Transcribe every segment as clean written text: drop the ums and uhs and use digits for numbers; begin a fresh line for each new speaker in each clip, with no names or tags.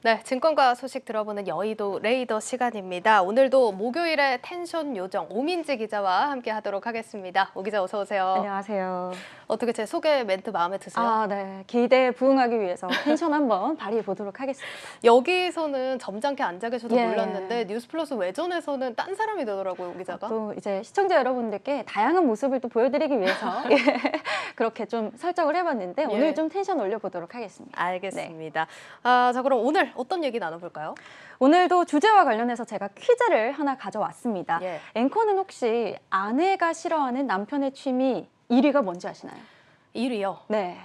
네, 증권가 소식 들어보는 여의도 레이더 시간입니다. 오늘도 목요일에 텐션 요정 오민지 기자와 함께 하도록 하겠습니다. 오 기자 어서 오세요.
안녕하세요.
어떻게 제 소개 멘트 마음에 드세요?
네. 기대에 부응하기 위해서 텐션 한번 발휘해 보도록 하겠습니다.
여기서는 점잖게 앉아 계셔서
예.
몰랐는데 뉴스플러스 외전에서는 딴 사람이 되더라고요, 오 기자가.
또 이제 시청자 여러분들께 다양한 모습을 또 보여드리기 위해서 예, 그렇게 좀 설정을 해봤는데
예.
오늘 좀 텐션 올려보도록 하겠습니다.
알겠습니다. 자, 그럼 오늘 어떤 얘기 나눠볼까요?
오늘도 주제와 관련해서 제가 퀴즈를 하나 가져왔습니다.
예.
앵커는 혹시 아내가 싫어하는 남편의 취미 1위가 뭔지 아시나요?
1위요.
네.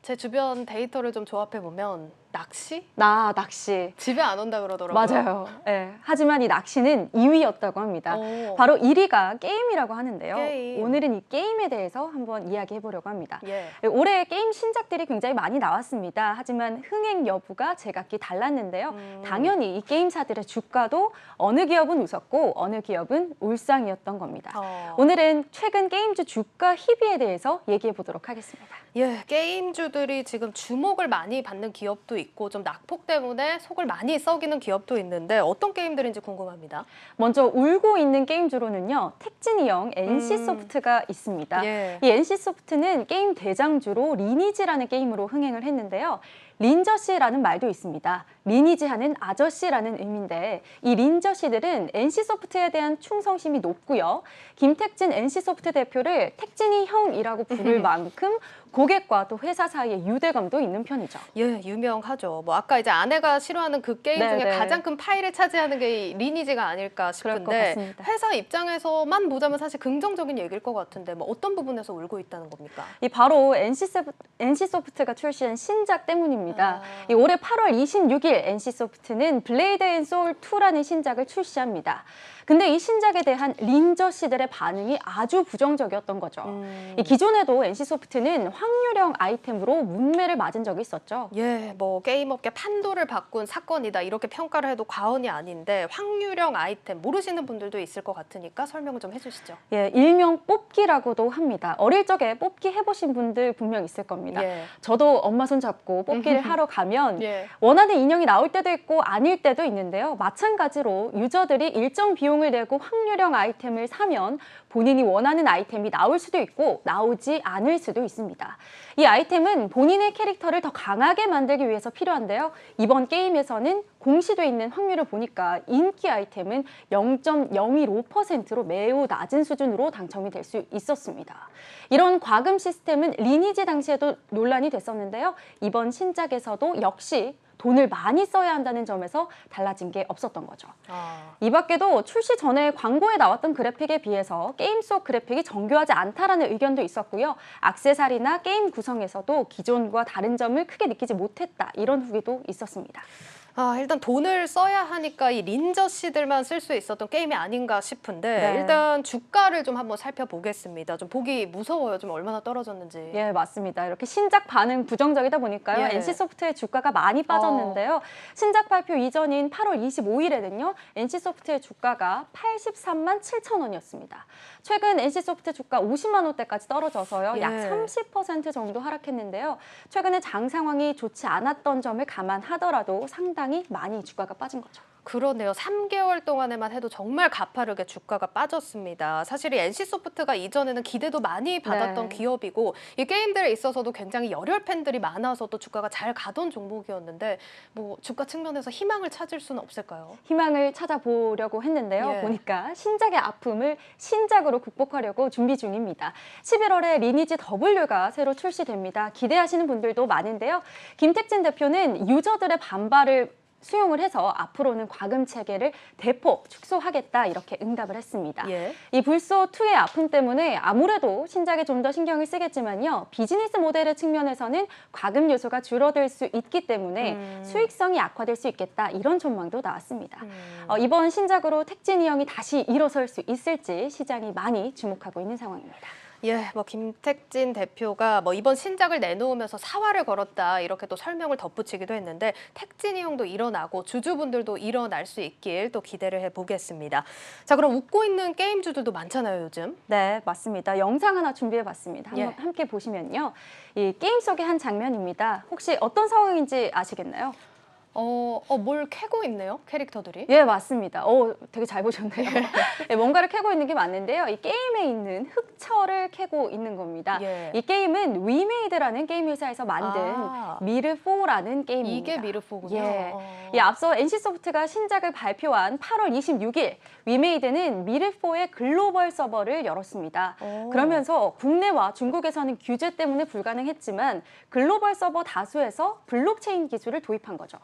제 주변 데이터를 좀 조합해보면 낚시?
낚시.
집에 안 온다 그러더라고요.
맞아요. 네. 하지만 이 낚시는 2위였다고 합니다.
오.
바로 1위가 게임이라고 하는데요.
게임.
오늘은 이 게임에 대해서 한번 이야기해 보려고 합니다.
예.
올해 게임 신작들이 굉장히 많이 나왔습니다. 하지만 흥행 여부가 제각기 달랐는데요. 당연히 이 게임사들의 주가도 어느 기업은 웃었고 어느 기업은 울상이었던 겁니다. 오늘은 최근 게임주 주가 희비에 대해서 얘기해 보도록 하겠습니다.
예, 게임주들이 지금 주목을 많이 받는 기업도 있고 좀 낙폭 때문에 속을 많이 썩이는 기업도 있는데 어떤 게임들인지 궁금합니다.
먼저 울고 있는 게임주로는요. 택진이형 NC소프트가 있습니다.
예.
이 NC소프트는 게임 대장주로 리니지라는 게임으로 흥행을 했는데요. 린저씨라는 말도 있습니다. 리니지 하는 아저씨라는 의미인데 이 린저씨들은 NC소프트에 대한 충성심이 높고요. 김택진 NC소프트 대표를 택진이 형이라고 부를 만큼 고객과 또 회사 사이에 유대감도 있는 편이죠.
예, 유명하죠. 뭐 아까 이제 아내가 싫어하는 그 게임 중에
네네.
가장 큰 파일을 차지하는 게 이 리니지가 아닐까
그럴 것
싶은데
같습니다.
회사 입장에서만 보자면 사실 긍정적인 얘기일 것 같은데 뭐 어떤 부분에서 울고 있다는 겁니까?
이 바로 NC소프트가 출시한 신작 때문입니다. 이 올해 8월 26일 NC소프트는 블레이드 앤 소울 2라는 신작을 출시합니다. 근데 이 신작에 대한 린저씨들의 반응이 아주 부정적이었던 거죠. 이 기존에도 NC소프트는 확률형 아이템으로 문매를 맞은 적이 있었죠.
예, 뭐 게임업계 판도를 바꾼 사건이다 이렇게 평가를 해도 과언이 아닌데 확률형 아이템 모르시는 분들도 있을 것 같으니까 설명을 좀 해주시죠.
예, 일명 뽑기라고도 합니다. 어릴 적에 뽑기 해보신 분들 분명 있을 겁니다.
예.
저도 엄마 손 잡고 뽑기를 하러 가면
예.
원하는 인형이 나올 때도 있고 아닐 때도 있는데요. 마찬가지로 유저들이 일정 비용을 내고 확률형 아이템을 사면 본인이 원하는 아이템이 나올 수도 있고 나오지 않을 수도 있습니다. 이 아이템은 본인의 캐릭터를 더 강하게 만들기 위해서 필요한데요. 이번 게임에서는 공시돼 있는 확률을 보니까 인기 아이템은 0.015%로 매우 낮은 수준으로 당첨이 될 수 있었습니다. 이런 과금 시스템은 리니지 당시에도 논란이 됐었는데요. 이번 신작에서도 역시 돈을 많이 써야 한다는 점에서 달라진 게 없었던 거죠. 이 밖에도 출시 전에 광고에 나왔던 그래픽에 비해서 게임 속 그래픽이 정교하지 않다라는 의견도 있었고요. 액세서리나 게임 구성에서도 기존과 다른 점을 크게 느끼지 못했다. 이런 후기도 있었습니다.
일단 돈을 써야 하니까 이 린저씨들만 쓸 수 있었던 게임이 아닌가 싶은데
네.
일단 주가를 좀 한번 살펴보겠습니다. 좀 보기 무서워요. 좀 얼마나 떨어졌는지.
예, 맞습니다. 이렇게 신작 반응 부정적이다 보니까요.
예.
NC소프트의 주가가 많이 빠졌는데요. 신작 발표 이전인 8월 25일에는요. NC소프트의 주가가 83만 7천 원이었습니다. 최근 NC소프트 주가 50만 원대까지 떨어져서요. 약
예.
30% 정도 하락했는데요. 최근에 장 상황이 좋지 않았던 점을 감안하더라도 상당히 많이 주가가 빠진 거죠.
그러네요. 3개월 동안에만 해도 정말 가파르게 주가가 빠졌습니다. 사실 이 NC소프트가 이전에는 기대도 많이 받았던
네.
기업이고 이 게임들에 있어서도 굉장히 열혈 팬들이 많아서 또 주가가 잘 가던 종목이었는데 뭐 주가 측면에서 희망을 찾을 수는 없을까요?
희망을 찾아보려고 했는데요.
예.
보니까 신작의 아픔을 신작으로 극복하려고 준비 중입니다. 11월에 리니지 W가 새로 출시됩니다. 기대하시는 분들도 많은데요. 김택진 대표는 유저들의 반발을 수용을 해서 앞으로는 과금 체계를 대폭 축소하겠다 이렇게 응답을 했습니다.
예.
이 불소2의 아픔 때문에 아무래도 신작에 좀 더 신경을 쓰겠지만요. 비즈니스 모델의 측면에서는 과금 요소가 줄어들 수 있기 때문에 수익성이 악화될 수 있겠다 이런 전망도 나왔습니다. 이번 신작으로 택진이 형이 다시 일어설 수 있을지 시장이 많이 주목하고 있는 상황입니다.
예, 뭐 김택진 대표가 뭐 이번 신작을 내놓으면서 사활을 걸었다 이렇게 또 설명을 덧붙이기도 했는데 택진이 형도 일어나고 주주분들도 일어날 수 있길 또 기대를 해보겠습니다. 자, 그럼 웃고 있는 게임주들도 많잖아요, 요즘.
네, 맞습니다. 영상 하나 준비해봤습니다. 한번
예.
함께 보시면요. 이 게임 속의 한 장면입니다. 혹시 어떤 상황인지 아시겠나요?
뭘 캐고 있네요, 캐릭터들이.
예, 맞습니다. 되게 잘 보셨네요. 예, 뭔가를 캐고 있는 게 맞는데요. 이 게임에 있는 흑철을 캐고 있는 겁니다.
예.
이 게임은 위메이드라는 게임 회사에서 만든
아.
미르4라는 게임입니다.
이게 미르4군요.
예. 이 앞서 NC소프트가 신작을 발표한 8월 26일 위메이드는 미르4의 글로벌 서버를 열었습니다. 그러면서 국내와 중국에서는 규제 때문에 불가능했지만 글로벌 서버 다수에서 블록체인 기술을 도입한 거죠.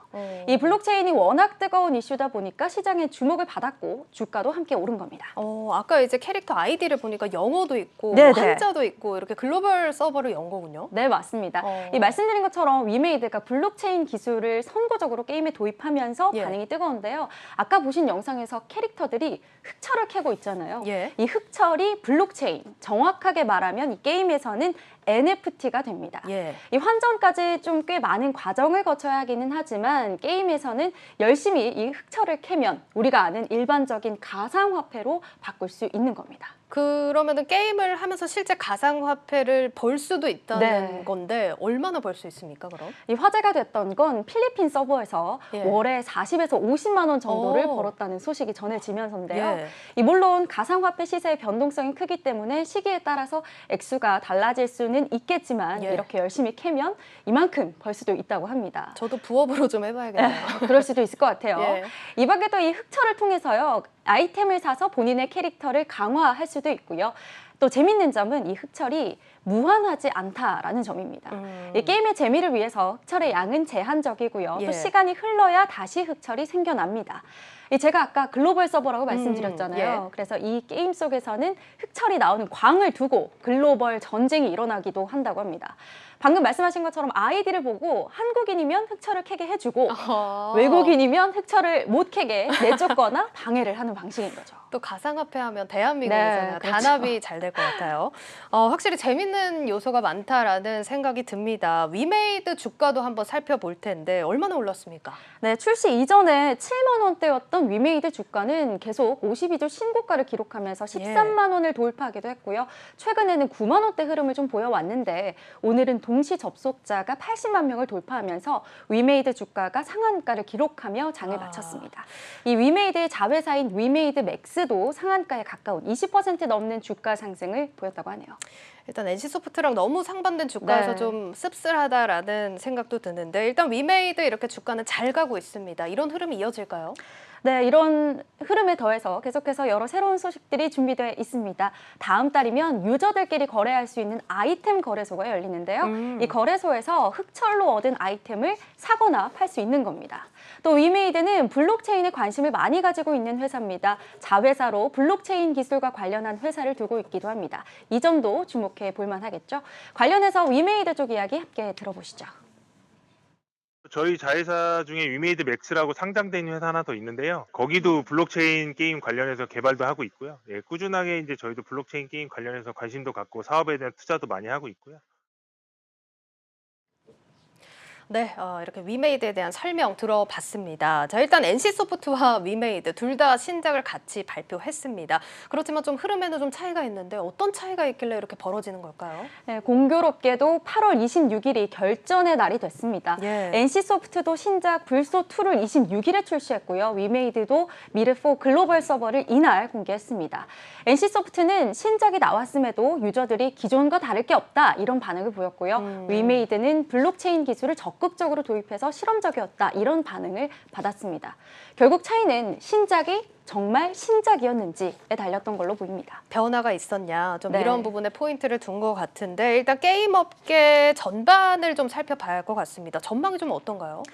이 블록체인이 워낙 뜨거운 이슈다 보니까 시장에 주목을 받았고 주가도 함께 오른 겁니다.
아까 이제 캐릭터 아이디를 보니까 영어도 있고
네네.
한자도 있고 이렇게 글로벌 서버를 연 거군요.
네, 맞습니다. 이 말씀드린 것처럼 위메이드가 블록체인 기술을 선구적으로 게임에 도입하면서
예.
반응이 뜨거운데요. 아까 보신 영상에서 캐릭터들이 흑철을 캐고 있잖아요.
예.
이 흑철이 블록체인, 정확하게 말하면 이 게임에서는 NFT가 됩니다.
예.
이 환전까지 좀 꽤 많은 과정을 거쳐야 하기는 하지만 게임에서는 열심히 이 흑철을 캐면 우리가 아는 일반적인 가상화폐로 바꿀 수 있는 겁니다.
그러면은 게임을 하면서 실제 가상화폐를 벌 수도 있다는
네.
건데 얼마나 벌 수 있습니까, 그럼?
이 화제가 됐던 건 필리핀 서버에서
예.
월에 40에서 50만 원 정도를
오.
벌었다는 소식이 전해지면서인데요.
예.
이 물론 가상화폐 시세의 변동성이 크기 때문에 시기에 따라서 액수가 달라질 수는 있겠지만
예.
이렇게 열심히 캐면 이만큼 벌 수도 있다고 합니다.
저도 부업으로 좀 해봐야겠네요.
그럴 수도 있을 것 같아요.
예.
이 밖에도 이 흑철을 통해서요. 아이템을 사서 본인의 캐릭터를 강화할 수도 있고요. 또 재밌는 점은 이 흑철이 무한하지 않다라는 점입니다. 이 게임의 재미를 위해서 흑철의 양은 제한적이고요.
예.
또 시간이 흘러야 다시 흑철이 생겨납니다. 제가 아까 글로벌 서버라고 말씀드렸잖아요.
예.
그래서 이 게임 속에서는 흑철이 나오는 광을 두고 글로벌 전쟁이 일어나기도 한다고 합니다. 방금 말씀하신 것처럼 아이디를 보고 한국인이면 흑철을 캐게 해주고 외국인이면 흑철을 못 캐게 내쫓거나 방해를 하는 방식인 거죠.
또 가상화폐 하면 대한민국이잖아요.
네, 그렇죠.
단합이 잘 될 것 같아요. 확실히 재밌는 요소가 많다라는 생각이 듭니다. 위메이드 주가도 한번 살펴볼 텐데 얼마나 올랐습니까?
네, 출시 이전에 7만 원대였던 위메이드 주가는 계속 52주 신고가를 기록하면서 13만 원을 돌파하기도 했고요. 최근에는 9만 원대 흐름을 좀 보여왔는데 오늘은 동시 접속자가 80만 명을 돌파하면서 위메이드 주가가 상한가를 기록하며 장을 마쳤습니다. 이 위메이드의 자회사인 위메이드 맥스도 상한가에 가까운 20% 넘는 주가 상승을 보였다고 하네요.
일단 NC소프트랑 너무 상반된 주가에서
네.
좀 씁쓸하다라는 생각도 드는데 일단 위메이드 이렇게 주가는 잘 가고 있습니다. 이런 흐름이 이어질까요?
네, 이런 흐름에 더해서 계속해서 여러 새로운 소식들이 준비되어 있습니다. 다음 달이면 유저들끼리 거래할 수 있는 아이템 거래소가 열리는데요. 이 거래소에서 흑철로 얻은 아이템을 사거나 팔 수 있는 겁니다. 또 위메이드는 블록체인에 관심을 많이 가지고 있는 회사입니다. 자회사로 블록체인 기술과 관련한 회사를 두고 있기도 합니다. 이 점도 주목해 볼 만하겠죠. 관련해서 위메이드 쪽 이야기 함께 들어보시죠.
저희 자회사 중에 위메이드 맥스라고 상장된 회사 하나 더 있는데요. 거기도 블록체인 게임 관련해서 개발도 하고 있고요. 예, 꾸준하게 이제 저희도 블록체인 게임 관련해서 관심도 갖고 사업에 대한 투자도 많이 하고 있고요.
네, 이렇게 위메이드에 대한 설명 들어봤습니다. 자, 일단 NC소프트와 위메이드 둘 다 신작을 같이 발표했습니다. 그렇지만 좀 흐름에는 좀 차이가 있는데 어떤 차이가 있길래 이렇게 벌어지는 걸까요?
네, 공교롭게도 8월 26일이 결전의 날이 됐습니다.
예.
NC소프트도 신작 불소2를 26일에 출시했고요. 위메이드도 미르4 글로벌 서버를 이날 공개했습니다. NC소프트는 신작이 나왔음에도 유저들이 기존과 다를 게 없다 이런 반응을 보였고요. 위메이드는 블록체인 기술을 적극적으로 도입해서 실험적이었다 이런 반응을 받았습니다. 결국 차이는 신작이 정말 신작이었는지에 달렸던 걸로 보입니다.
변화가 있었냐 좀
네.
이런 부분에 포인트를 둔 것 같은데 일단 게임 업계 전반을 좀 살펴봐야 할 것 같습니다. 전망이 좀 어떤가요?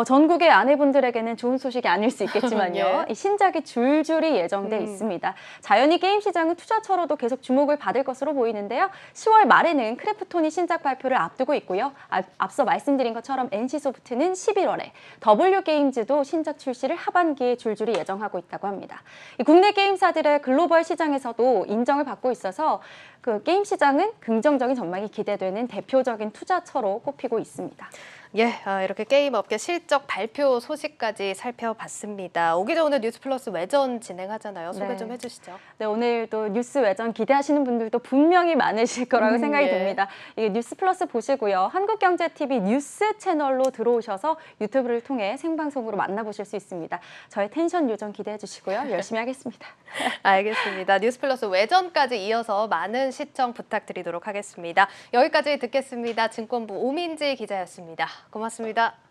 전국의 아내분들에게는 좋은 소식이 아닐 수 있겠지만요.
예.
이 신작이 줄줄이 예정돼 있습니다. 자연히 게임 시장은 투자처로도 계속 주목을 받을 것으로 보이는데요. 10월 말에는 크래프톤이 신작 발표를 앞두고 있고요. 앞서 말씀드린 것처럼 NC소프트는 11월에 W게임즈도 신작 출시를 하반기에 줄줄이 예정하고 있다고 합니다. 이 국내 게임사들의 글로벌 시장에서도 인정을 받고 있어서 그 게임 시장은 긍정적인 전망이 기대되는 대표적인 투자처로 꼽히고 있습니다.
예, 이렇게 게임 업계 실적 발표 소식까지 살펴봤습니다. 오기자 오늘 뉴스플러스 외전 진행하잖아요. 소개
네.
좀 해주시죠.
네, 오늘도 뉴스 외전 기대하시는 분들도 분명히 많으실 거라고 생각이
예.
듭니다. 이게 뉴스플러스 보시고요. 한국경제TV 뉴스 채널로 들어오셔서 유튜브를 통해 생방송으로 만나보실 수 있습니다. 저의 텐션 요정 기대해 주시고요. 열심히 하겠습니다.
알겠습니다. 뉴스플러스 외전까지 이어서 많은 시청 부탁드리도록 하겠습니다. 여기까지 듣겠습니다. 증권부 오민지 기자였습니다. 고맙습니다.